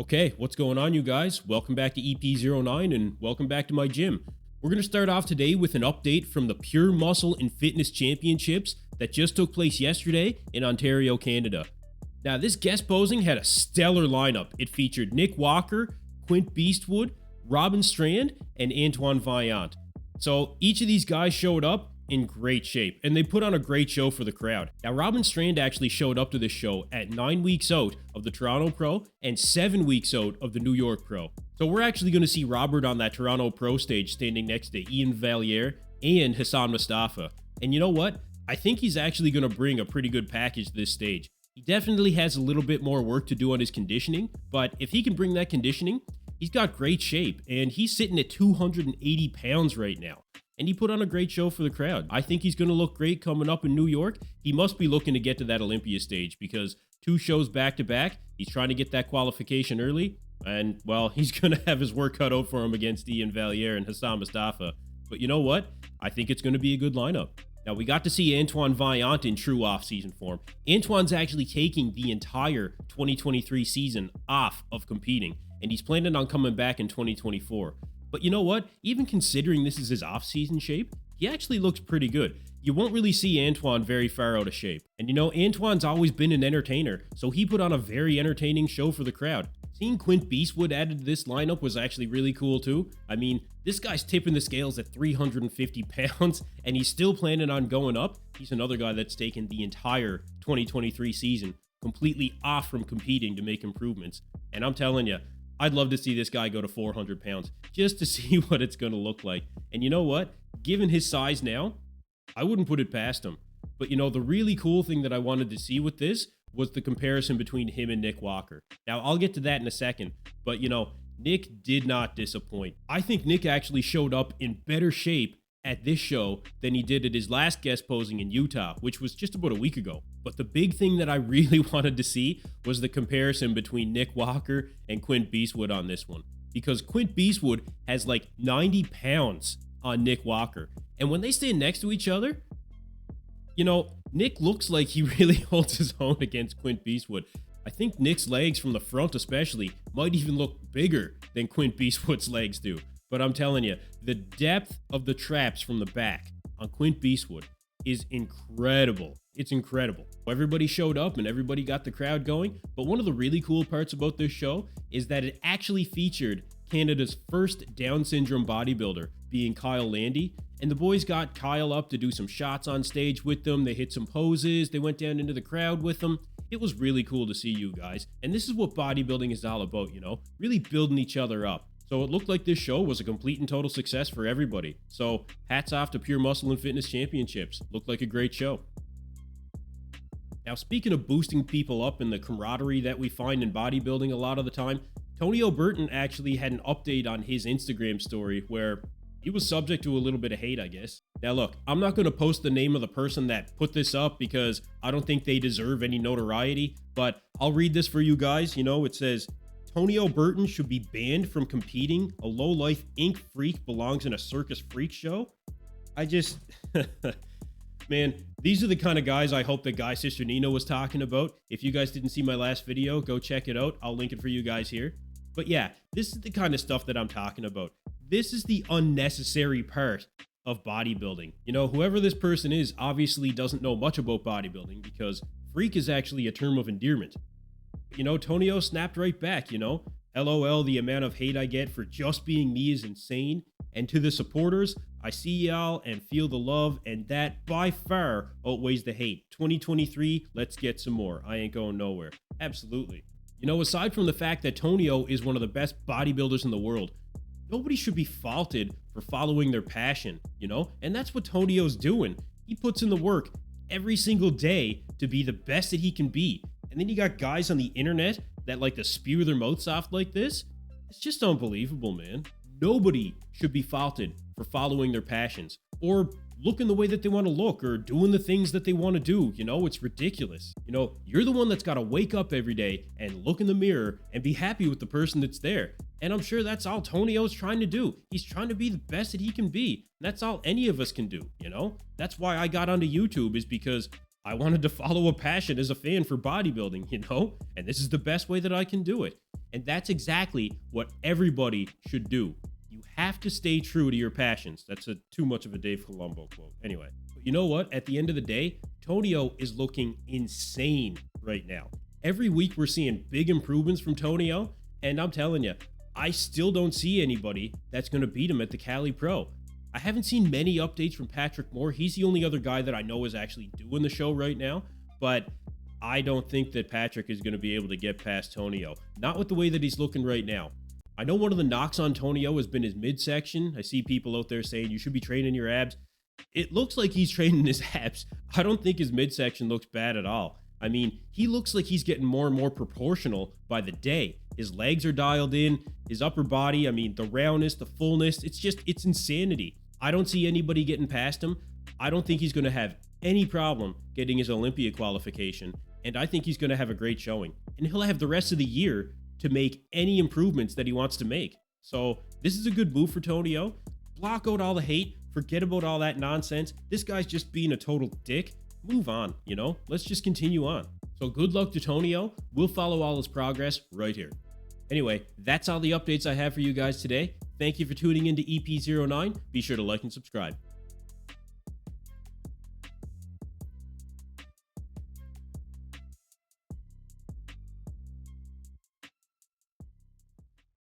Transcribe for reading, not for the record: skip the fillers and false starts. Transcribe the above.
Okay, what's going on, you guys? Welcome back to EP09 and welcome back to my gym. We're going to start off today with an update from the Pure Muscle and Fitness Championships that just took place yesterday in Ontario, Canada. Now, this guest posing had a stellar lineup. It featured Nick Walker, Quint Beastwood, Robin Strand, and Antoine Vaillant. So each of these guys showed up in great shape, and they put on a great show for the crowd. Now, Robin Strand actually showed up to this show at 9 weeks out of the Toronto Pro and 7 weeks out of the New York Pro. So we're actually going to see Robert on that Toronto Pro stage standing next to Ian Valliere and Hassan Mustafa. And you know what? I think he's actually going to bring a pretty good package to this stage. He definitely has a little bit more work to do on his conditioning, but if he can bring that conditioning, he's got great shape, and he's sitting at 280 pounds right now. And he put on a great show for the crowd. I think he's going to look great coming up in New York. He must be looking to get to that Olympia stage because 2 shows back to back. He's trying to get that qualification early. And, well, he's going to have his work cut out for him against Ian Valliere and Hassan Mustafa. But you know what? I think it's going to be a good lineup. Now, we got to see Antoine Vaillant in true off-season form. Antoine's actually taking the entire 2023 season off of competing, and he's planning on coming back in 2024. But you know what? Even considering this is his off-season shape, he actually looks pretty good. You won't really see Antoine very far out of shape. And you know, Antoine's always been an entertainer, so he put on a very entertaining show for the crowd. Seeing Quint Beastwood added to this lineup was actually really cool too. I mean, this guy's tipping the scales at 350 pounds, and he's still planning on going up. He's another guy that's taken the entire 2023 season completely off from competing to make improvements. And I'm telling you, I'd love to see this guy go to 400 pounds just to see what it's going to look like. And you know what? Given his size now, I wouldn't put it past him. But you know, the really cool thing that I wanted to see with this was the comparison between him and Nick Walker. Now, I'll get to that in a second, but you know, Nick did not disappoint. I think Nick actually showed up in better shape at this show than he did at his last guest posing in Utah, which was just about a week ago. But the big thing that I really wanted to see was the comparison between Nick Walker and Quint Beastwood on this one. Because Quint Beastwood has like 90 pounds on Nick Walker. And when they stand next to each other, you know, Nick looks like he really holds his own against Quint Beastwood. I think Nick's legs from the front especially might even look bigger than Quint Beastwood's legs do. But I'm telling you, the depth of the traps from the back on Quint Beastwood is incredible. It's incredible. Everybody showed up and everybody got the crowd going. But one of the really cool parts about this show is that it actually featured Canada's first Down syndrome bodybuilder, being Kyle Landi. And the boys got Kyle up to do some shots on stage with them. They hit some poses. They went down into the crowd with them. It was really cool to see you guys. And this is what bodybuilding is all about, you know, really building each other up. So it looked like this show was a complete and total success for everybody. So hats off to Pure Muscle and Fitness Championships. Looked like a great show. Now, speaking of boosting people up and the camaraderie that we find in bodybuilding a lot of the time, Tonio Burton actually had an update on his Instagram story where he was subject to a little bit of hate, I guess. Now, look, I'm not going to post the name of the person that put this up because I don't think they deserve any notoriety, but I'll read this for you guys. You know, it says, Tonio Burton should be banned from competing. A low-life ink freak belongs in a circus freak show. I just... Man, these are the kind of guys I hope that Guy Sister Nina was talking about. If you guys didn't see my last video, go check it out. I'll link it for you guys here. But yeah, this is the kind of stuff that I'm talking about. This is the unnecessary part of bodybuilding. You know, whoever this person is obviously doesn't know much about bodybuilding because freak is actually a term of endearment. You know, Tonio snapped right back, you know. LOL, the amount of hate I get for just being me is insane. And to the supporters, I see y'all and feel the love, and that by far outweighs the hate. 2023, let's get some more. I ain't going nowhere. Absolutely. You know, aside from the fact that Tonio is one of the best bodybuilders in the world, nobody should be faulted for following their passion, you know? And that's what Tonio's doing. He puts in the work every single day to be the best that he can be. And then you got guys on the internet that like to spew their mouths off like this. It's just unbelievable, man. Nobody should be faulted for following their passions or looking the way that they want to look or doing the things that they want to do. You know, it's ridiculous. You know, you're the one that's got to wake up every day and look in the mirror and be happy with the person that's there. And I'm sure that's all Tonio's trying to do. He's trying to be the best that he can be. That's all any of us can do, you know? That's why I got onto YouTube, is because I wanted to follow a passion as a fan for bodybuilding, you know? And this is the best way that I can do it. And that's exactly what everybody should do. You have to stay true to your passions. That's too much of a Dave Colombo quote. Anyway, but you know what? At the end of the day, Tonio is looking insane right now. Every week we're seeing big improvements from Tonio, and I'm telling you, I still don't see anybody that's going to beat him at the Cali Pro. I haven't seen many updates from Patrick Moore. He's the only other guy that I know is actually doing the show right now, but I don't think that Patrick is going to be able to get past Tonio. Not with the way that he's looking right now. I know one of the knocks on Tonio has been his midsection. I see people out there saying you should be training your abs. It looks like he's training his abs. I don't think his midsection looks bad at all. I mean, he looks like he's getting more and more proportional by the day. His legs are dialed in, his upper body, I mean, the roundness, the fullness, it's insanity. I don't see anybody getting past him. I don't think he's going to have any problem getting his Olympia qualification, and I think he's going to have a great showing. And he'll have the rest of the year to make any improvements that he wants to make. So this is a good move for Tonio. Block out all the hate. Forget about all that nonsense. This guy's just being a total dick. Move on, you know? Let's just continue on. So good luck to Tonio. We'll follow all his progress right here. Anyway, that's all the updates I have for you guys today. Thank you for tuning into EP09. Be sure to like and subscribe.